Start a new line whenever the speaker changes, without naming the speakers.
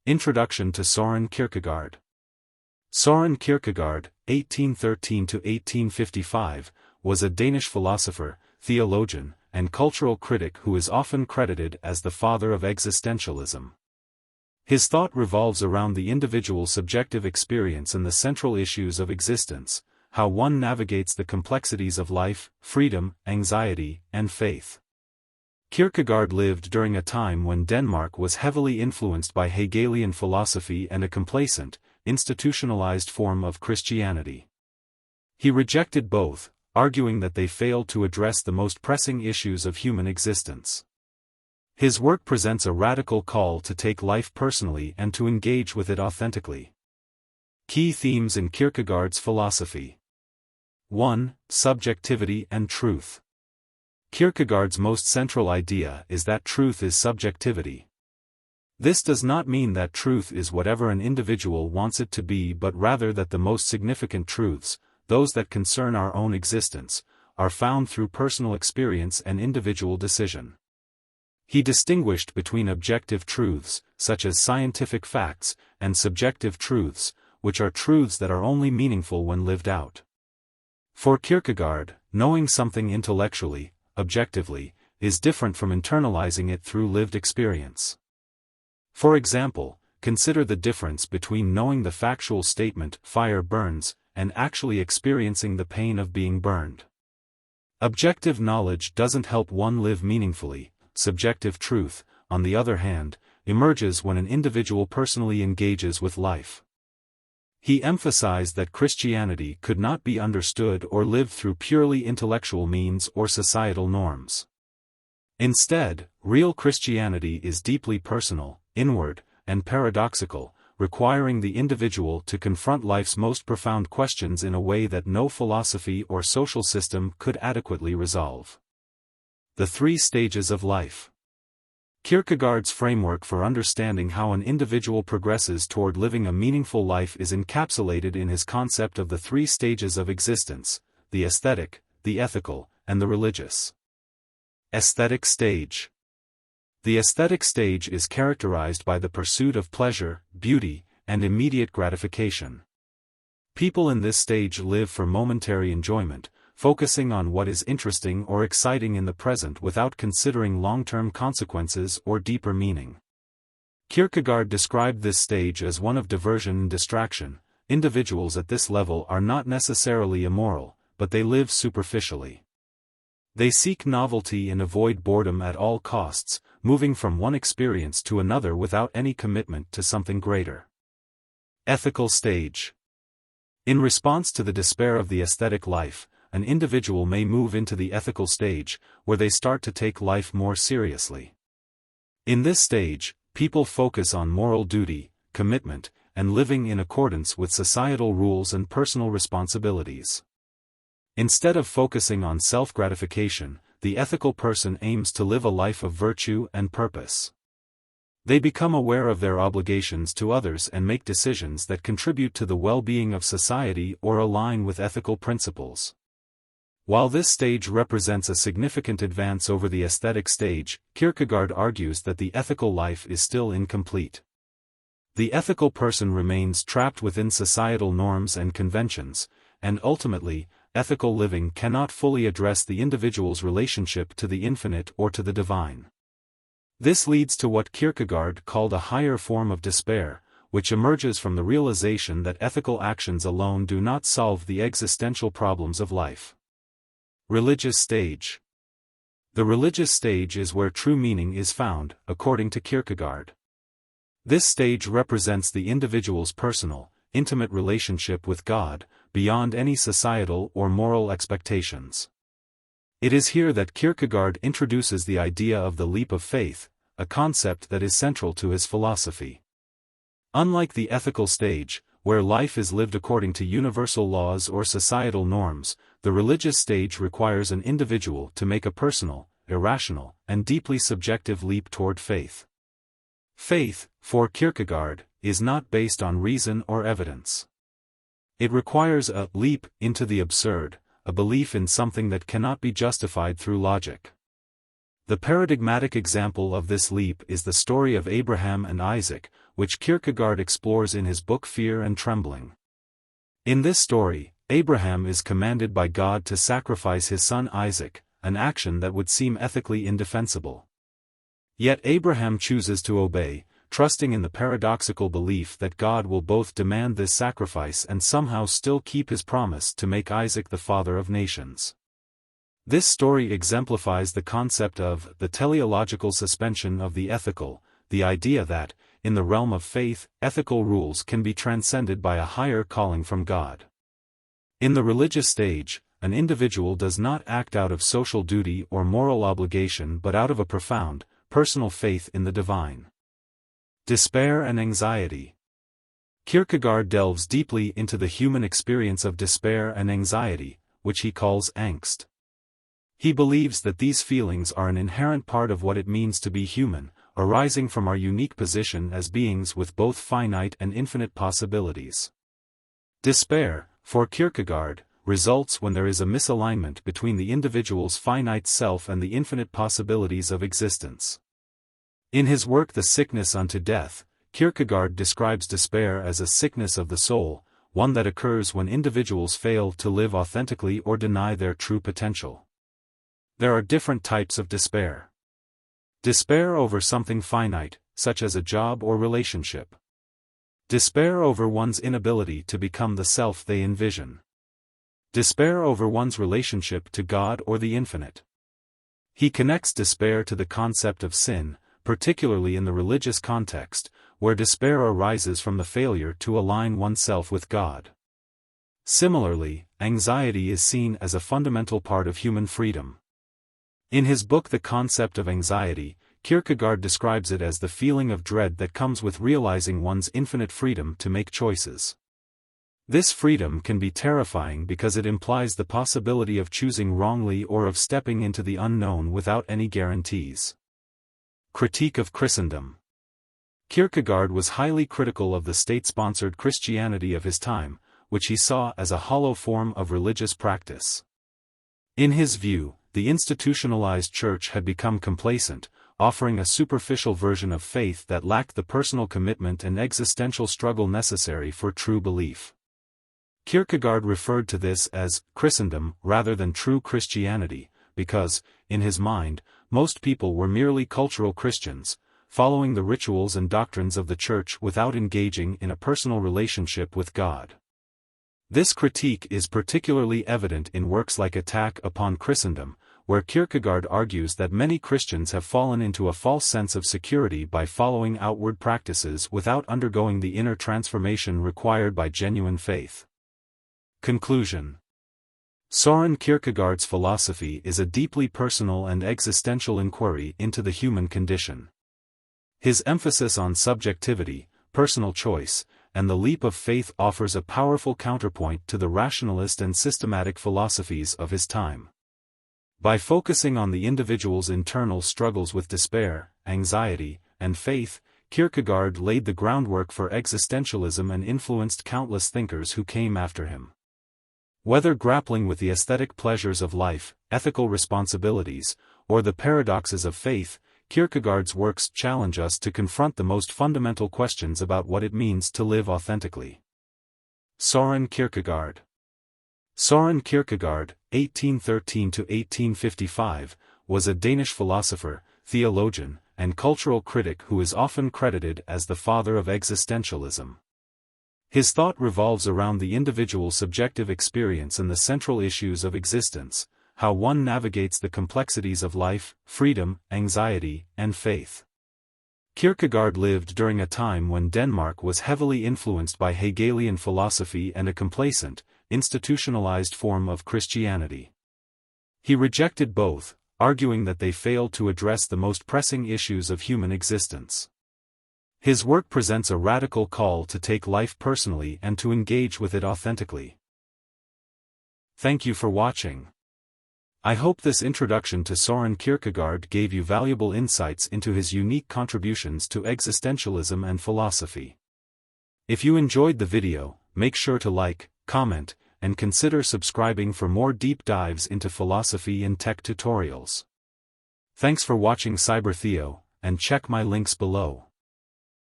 Introduction to Søren Kierkegaard. Søren Kierkegaard, 1813–1855, was a Danish philosopher, theologian, and cultural critic who is often credited as the father of existentialism. His thought revolves around the individual's subjective experience and the central issues of existence, how one navigates the complexities of life, freedom, anxiety, and faith. Kierkegaard lived during a time when Denmark was heavily influenced by Hegelian philosophy and a complacent, institutionalized form of Christianity. He rejected both, arguing that they failed to address the most pressing issues of human existence. His work presents a radical call to take life personally and to engage with it authentically. Key themes in Kierkegaard's philosophy. 1. Subjectivity and truth. Kierkegaard's most central idea is that truth is subjectivity. This does not mean that truth is whatever an individual wants it to be, but rather that the most significant truths, those that concern our own existence, are found through personal experience and individual decision. He distinguished between objective truths, such as scientific facts, and subjective truths, which are truths that are only meaningful when lived out. For Kierkegaard, knowing something intellectually, objectively, is different from internalizing it through lived experience. For example, consider the difference between knowing the factual statement, "fire burns," and actually experiencing the pain of being burned. Objective knowledge doesn't help one live meaningfully. Subjective truth, on the other hand, emerges when an individual personally engages with life. He emphasized that Christianity could not be understood or lived through purely intellectual means or societal norms. Instead, real Christianity is deeply personal, inward, and paradoxical, requiring the individual to confront life's most profound questions in a way that no philosophy or social system could adequately resolve. The 3 stages of life. Kierkegaard's framework for understanding how an individual progresses toward living a meaningful life is encapsulated in his concept of the 3 stages of existence: the aesthetic, the ethical, and the religious. Aesthetic stage. The aesthetic stage is characterized by the pursuit of pleasure, beauty, and immediate gratification. People in this stage live for momentary enjoyment, focusing on what is interesting or exciting in the present without considering long-term consequences or deeper meaning. Kierkegaard described this stage as one of diversion and distraction. Individuals at this level are not necessarily immoral, but they live superficially. They seek novelty and avoid boredom at all costs, moving from one experience to another without any commitment to something greater. Ethical stage. In response to the despair of the aesthetic life, an individual may move into the ethical stage, where they start to take life more seriously. In this stage, people focus on moral duty, commitment, and living in accordance with societal rules and personal responsibilities. Instead of focusing on self-gratification, the ethical person aims to live a life of virtue and purpose. They become aware of their obligations to others and make decisions that contribute to the well-being of society or align with ethical principles. While this stage represents a significant advance over the aesthetic stage, Kierkegaard argues that the ethical life is still incomplete. The ethical person remains trapped within societal norms and conventions, and ultimately, ethical living cannot fully address the individual's relationship to the infinite or to the divine. This leads to what Kierkegaard called a higher form of despair, which emerges from the realization that ethical actions alone do not solve the existential problems of life. Religious stage. The religious stage is where true meaning is found, according to Kierkegaard. This stage represents the individual's personal, intimate relationship with God, beyond any societal or moral expectations. It is here that Kierkegaard introduces the idea of the leap of faith, a concept that is central to his philosophy. Unlike the ethical stage, where life is lived according to universal laws or societal norms, the religious stage requires an individual to make a personal, irrational, and deeply subjective leap toward faith. Faith, for Kierkegaard, is not based on reason or evidence. It requires a leap into the absurd, a belief in something that cannot be justified through logic. The paradigmatic example of this leap is the story of Abraham and Isaac, which Kierkegaard explores in his book Fear and Trembling. In this story, Abraham is commanded by God to sacrifice his son Isaac, an action that would seem ethically indefensible. Yet Abraham chooses to obey, trusting in the paradoxical belief that God will both demand this sacrifice and somehow still keep his promise to make Isaac the father of nations. This story exemplifies the concept of the teleological suspension of the ethical, the idea that, in the realm of faith, ethical rules can be transcended by a higher calling from God. In the religious stage, an individual does not act out of social duty or moral obligation but out of a profound, personal faith in the divine. Despair and anxiety. Kierkegaard delves deeply into the human experience of despair and anxiety, which he calls angst. He believes that these feelings are an inherent part of what it means to be human, arising from our unique position as beings with both finite and infinite possibilities. Despair, for Kierkegaard, results when there is a misalignment between the individual's finite self and the infinite possibilities of existence. In his work The Sickness unto Death, Kierkegaard describes despair as a sickness of the soul, one that occurs when individuals fail to live authentically or deny their true potential. There are different types of despair. Despair over something finite, such as a job or relationship. Despair over one's inability to become the self they envision. Despair over one's relationship to God or the infinite. He connects despair to the concept of sin, particularly in the religious context, where despair arises from the failure to align oneself with God. Similarly, anxiety is seen as a fundamental part of human freedom. In his book The Concept of Anxiety, Kierkegaard describes it as the feeling of dread that comes with realizing one's infinite freedom to make choices. This freedom can be terrifying because it implies the possibility of choosing wrongly or of stepping into the unknown without any guarantees. Critique of Christendom. Kierkegaard was highly critical of the state-sponsored Christianity of his time, which he saw as a hollow form of religious practice. In his view, the institutionalized church had become complacent, offering a superficial version of faith that lacked the personal commitment and existential struggle necessary for true belief. Kierkegaard referred to this as Christendom rather than true Christianity, because, in his mind, most people were merely cultural Christians, following the rituals and doctrines of the church without engaging in a personal relationship with God. This critique is particularly evident in works like Attack upon Christendom, where Kierkegaard argues that many Christians have fallen into a false sense of security by following outward practices without undergoing the inner transformation required by genuine faith. Conclusion. Søren Kierkegaard's philosophy is a deeply personal and existential inquiry into the human condition. His emphasis on subjectivity, personal choice, and the leap of faith offers a powerful counterpoint to the rationalist and systematic philosophies of his time. By focusing on the individual's internal struggles with despair, anxiety, and faith, Kierkegaard laid the groundwork for existentialism and influenced countless thinkers who came after him. Whether grappling with the aesthetic pleasures of life, ethical responsibilities, or the paradoxes of faith, Kierkegaard's works challenge us to confront the most fundamental questions about what it means to live authentically. Søren Kierkegaard. Søren Kierkegaard, 1813–1855, was a Danish philosopher, theologian, and cultural critic who is often credited as the father of existentialism. His thought revolves around the individual's subjective experience and the central issues of existence, how one navigates the complexities of life, freedom, anxiety, and faith. Kierkegaard lived during a time when Denmark was heavily influenced by Hegelian philosophy and a complacent, institutionalized form of Christianity. He rejected both, arguing that they failed to address the most pressing issues of human existence. His work presents a radical call to take life personally and to engage with it authentically. Thank you for watching. I hope this introduction to Søren Kierkegaard gave you valuable insights into his unique contributions to existentialism and philosophy. If you enjoyed the video, make sure to like, comment, and consider subscribing for more deep dives into philosophy and tech tutorials. Thanks for watching Cyber Theo, and check my links below.